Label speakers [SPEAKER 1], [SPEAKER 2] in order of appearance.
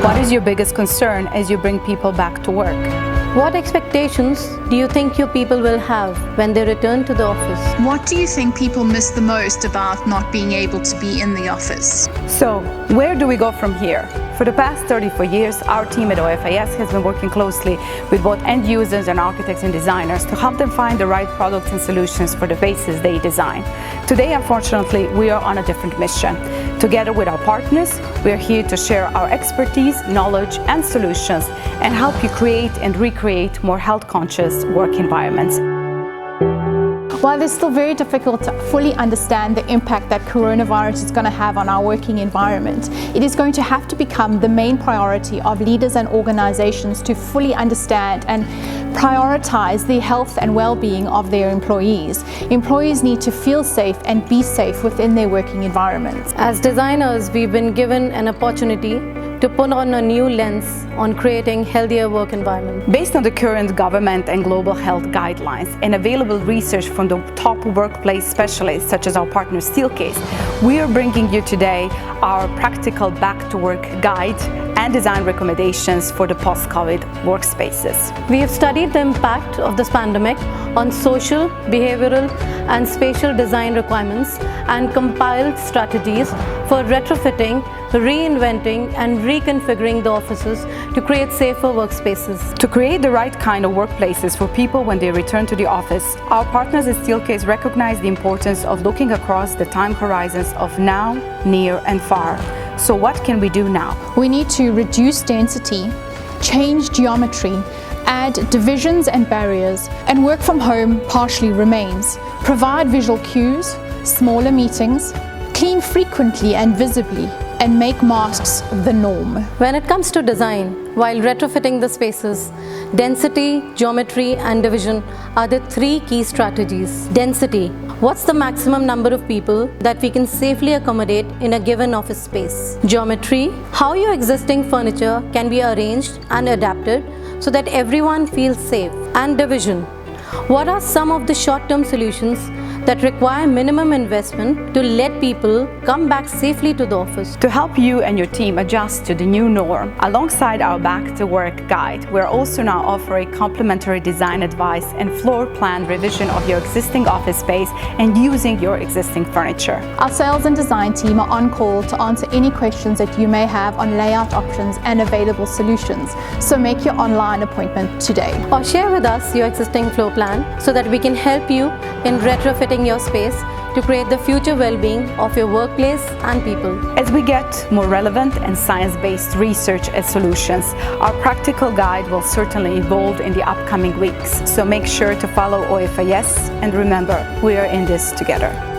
[SPEAKER 1] What is your biggest concern as you bring people back to work?
[SPEAKER 2] What expectations do you think your people will have when they return to the office?
[SPEAKER 3] What do you think people miss the most about not being able to be in the office?
[SPEAKER 1] So, where do we go from here? For the past 34 years, our team at OFIS has been working closely with both end users and architects and designers to help them find the right products and solutions for the spaces they design. Today, unfortunately, we are on a different mission. Together with our partners, we are here to share our expertise, knowledge, and solutions and help you create and recreate more health-conscious work environments.
[SPEAKER 4] While it's still very difficult to fully understand the impact that coronavirus is going to have on our working environment, it is going to have to become the main priority of leaders and organizations to fully understand and prioritize the health and well-being of their employees. Employees need to feel safe and be safe within their working environments.
[SPEAKER 2] As designers, we've been given an opportunity to put on a new lens on creating healthier work environments.
[SPEAKER 1] Based on the current government and global health guidelines and available research from the top workplace specialists such as our partner Steelcase, we are bringing you today our practical back-to-work guide and design recommendations for the post-COVID workspaces.
[SPEAKER 2] We have studied the impact of this pandemic on social, behavioral, and spatial design requirements and compiled strategies for retrofitting, reinventing, and reconfiguring the offices to create safer workspaces.
[SPEAKER 1] To create the right kind of workplaces for people when they return to the office, our partners at Steelcase recognize the importance of looking across the time horizons of now, near, and far. So what can we do now?
[SPEAKER 4] We need to reduce density, change geometry, add divisions and barriers, and work from home partially remains. Provide visual cues, smaller meetings, clean frequently and visibly, and make masks the norm.
[SPEAKER 2] When it comes to design, while retrofitting the spaces, density, geometry, and division are the three key strategies. Density. What's the maximum number of people that we can safely accommodate in a given office space? Geometry. How your existing furniture can be arranged and adapted so that everyone feels safe. And division. What are some of the short-term solutions that require minimum investment to let people come back safely to the office?
[SPEAKER 1] To help you and your team adjust to the new norm, alongside our Back to Work guide, we're also now offering complimentary design advice and floor plan revision of your existing office space and using your existing furniture.
[SPEAKER 4] Our sales and design team are on call to answer any questions that you may have on layout options and available solutions. So make your online appointment today.
[SPEAKER 2] Or share with us your existing floor plan so that we can help you in retrofitting your space to create the future well-being of your workplace and people.
[SPEAKER 1] As we get more relevant and science-based research and solutions, our practical guide will certainly evolve in the upcoming weeks. So make sure to follow OFIS and remember, we are in this together.